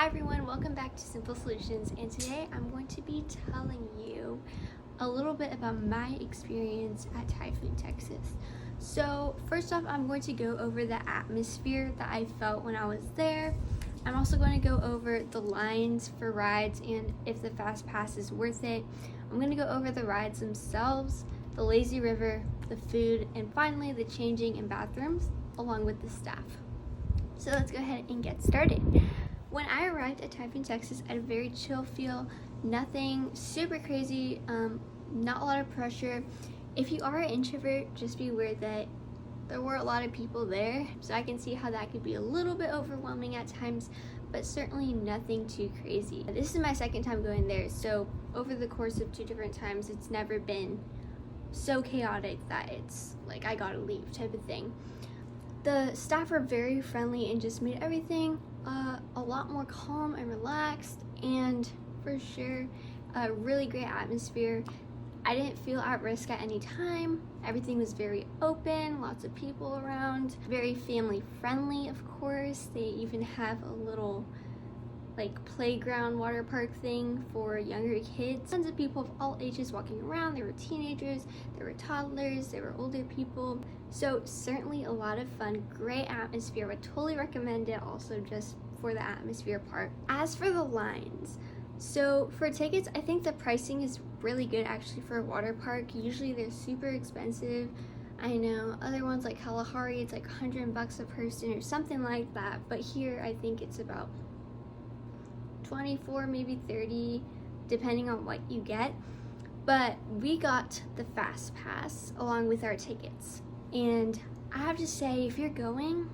Hi everyone, welcome back to Simple Solutions, and today I'm going to be telling you a little bit about my experience at TYPHOON, Texas. So first off, I'm going to go over the atmosphere that I felt when I was there. I'm also going to go over the lines for rides and if the fast pass is worth it. I'm going to go over the rides themselves, the lazy river, the food, and finally the changing and bathrooms along with the staff. So let's go ahead and get started. When I arrived at TYPHOON, Texas, I had a very chill feel, nothing super crazy, not a lot of pressure. If you are an introvert, just be aware that there were a lot of people there, so I can see how that could be a little bit overwhelming at times, but certainly nothing too crazy. This is my second time going there, so over the course of 2 different times, it's never been so chaotic that it's like I gotta leave type of thing. The staff were very friendly and just made everything a lot more calm and relaxed, and for sure a really great atmosphere. I didn't feel at risk at any time. Everything was very open, lots of people around, very family friendly, of course. They even have a little like playground water park thing for younger kids. Tons of people of all ages walking around. There were teenagers, there were toddlers, there were older people. So certainly a lot of fun, great atmosphere. Would totally recommend it also just for the atmosphere part. As for the lines, so for tickets, I think the pricing is really good actually for a water park. Usually they're super expensive. I know other ones like Kalahari, it's like $100 a person or something like that. But here I think it's about 24, maybe 30, depending on what you get. But we got the fast pass along with our tickets. And I have to say, if you're going,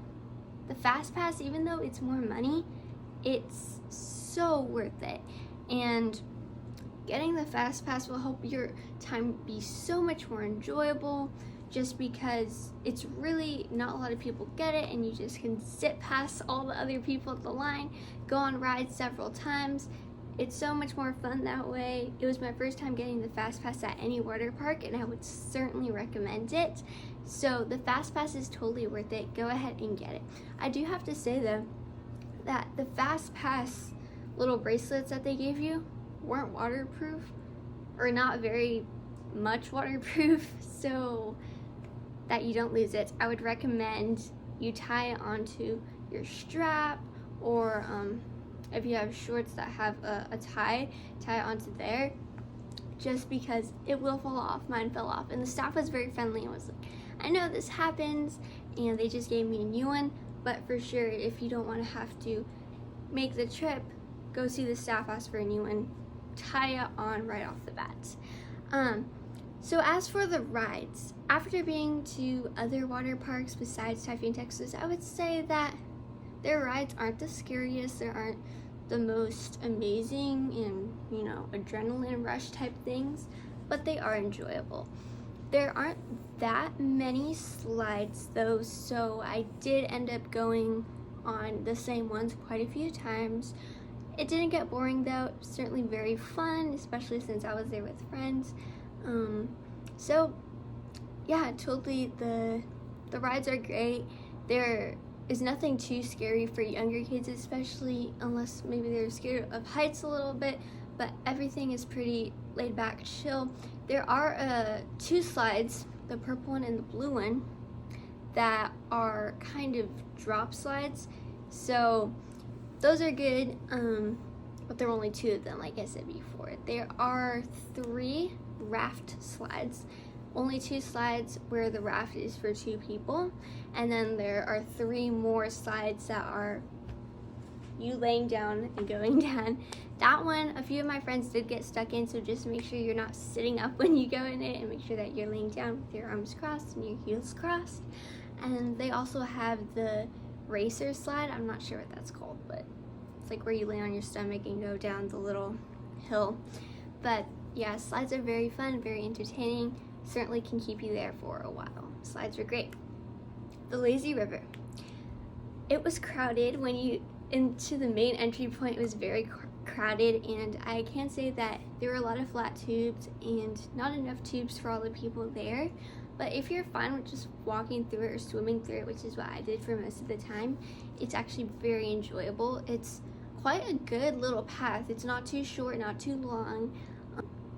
the fast pass, even though it's more money, it's so worth it. And getting the fast pass will help your time be so much more enjoyable, just because it's really not a lot of people get it, and you just can sit past all the other people at the line, go on rides several times. It's so much more fun that way. It was my first time getting the fast pass at any water park, and I would certainly recommend it. So the fast pass is totally worth it. Go ahead and get it. I do have to say though that the fast pass little bracelets that they gave you weren't waterproof, or not very much waterproof, so that you don't lose it. I would recommend you tie it onto your strap, or if you have shorts that have a tie it onto there, just because it will fall off. Mine fell off, and the staff was very friendly and was like, I know this happens, and they just gave me a new one. But for sure, if you don't want to have to make the trip, go see the staff, ask for a new one, tie it on right off the bat. So as for the rides, after being to other water parks besides TYPHOON, Texas, I would say that their rides aren't the scariest, they aren't the most amazing and, adrenaline rush type things, but they are enjoyable. There aren't that many slides though, so I did end up going on the same ones quite a few times. It didn't get boring though, certainly very fun, especially since I was there with friends. So yeah, totally the rides are great. There is nothing too scary for younger kids, especially unless maybe they're scared of heights a little bit, but everything is pretty laid back, chill. There are 2 slides, the purple one and the blue one, that are kind of drop slides, so those are good, but there are only 2 of them, like I said before. There are 3 raft slides, only 2 slides where the raft is for 2 people, and then there are 3 more slides that are you laying down and going down. That one, a few of my friends did get stuck in, so just make sure you're not sitting up when you go in it, and make sure that you're laying down with your arms crossed and your heels crossed. And they also have the racer slide. I'm not sure what that's called, but it's like where you lay on your stomach and go down the little hill. But yeah, slides are very fun, very entertaining, certainly can keep you there for a while. Slides were great. The lazy river. It was crowded. When you into the main entry point, it was very crowded, and I can say that there were a lot of flat tubes and not enough tubes for all the people there. But if you're fine with just walking through it or swimming through it, which is what I did for most of the time, it's actually very enjoyable. It's quite a good little path. It's not too short, not too long,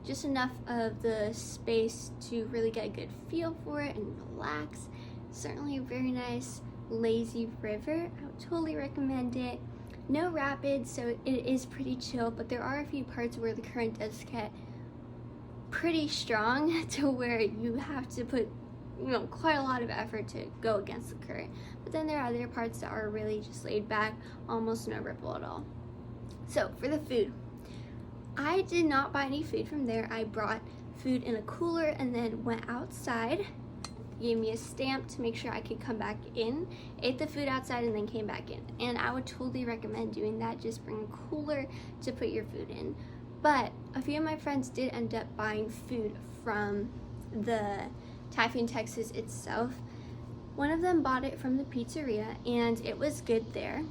just enough of the space to really get a good feel for it and relax. Certainly a very nice lazy river. I would totally recommend it. No rapids, so it is pretty chill, but there are a few parts where the current does get pretty strong to where you have to put quite a lot of effort to go against the current. But then there are other parts that are really just laid back, almost no ripple at all. So for the food, I did not buy any food from there. I brought food in a cooler and then went outside. They gave me a stamp to make sure I could come back in, ate the food outside, and then came back in. And I would totally recommend doing that. Just bring a cooler to put your food in. But a few of my friends did end up buying food from the TYPHOON, Texas itself. One of them bought it from the pizzeria and it was good there.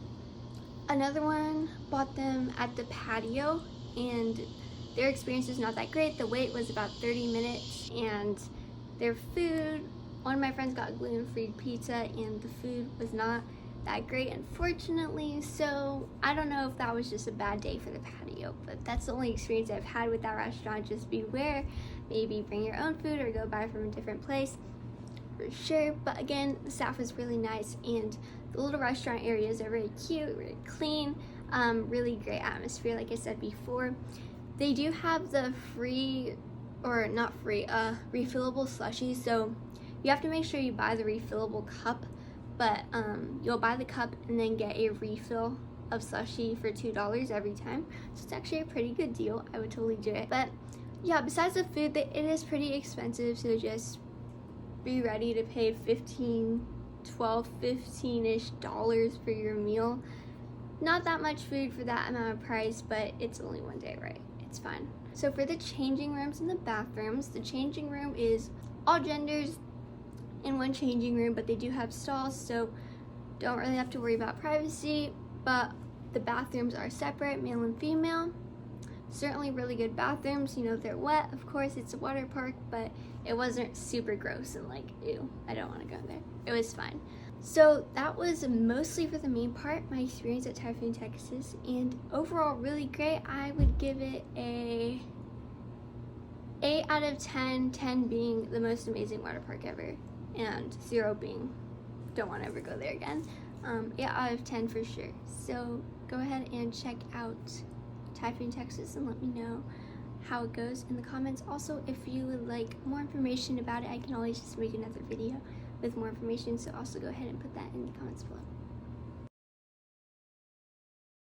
Another one bought them at the patio and their experience was not that great. The wait was about 30 minutes and their food, one of my friends got gluten-free pizza and the food was not that great, unfortunately. So I don't know if that was just a bad day for the patio, but that's the only experience I've had with that restaurant. Just beware, maybe bring your own food or go buy from a different place for sure. But again, the staff was really nice and the little restaurant areas are very cute, really clean, really great atmosphere. Like I said before, they do have the free, or not free, refillable slushies, so you have to make sure you buy the refillable cup, but you'll buy the cup and then get a refill of slushie for $2 every time. So it's actually a pretty good deal. I would totally do it. But yeah, besides the food, it is pretty expensive, so just be ready to pay $15-ish for your meal. Not that much food for that amount of price, but it's only one day, right? It's fine. So for the changing rooms and the bathrooms, the changing room is all genders in one changing room, but they do have stalls, so don't really have to worry about privacy. But the bathrooms are separate, male and female. Certainly really good bathrooms. They're wet, of course, it's a water park, but it wasn't super gross and like, ew, I don't want to go there. It was fine. So that was mostly for the main part, my experience at TYPHOON, Texas, and overall really great. I would give it a 8 out of 10, 10 being the most amazing water park ever, and 0 being don't want to ever go there again. 8 out of 10 for sure. So go ahead and check out TYPHOON, Texas, and let me know how it goes in the comments. Also, if you would like more information about it, I can always just make another video with more information, so also go ahead and put that in the comments below.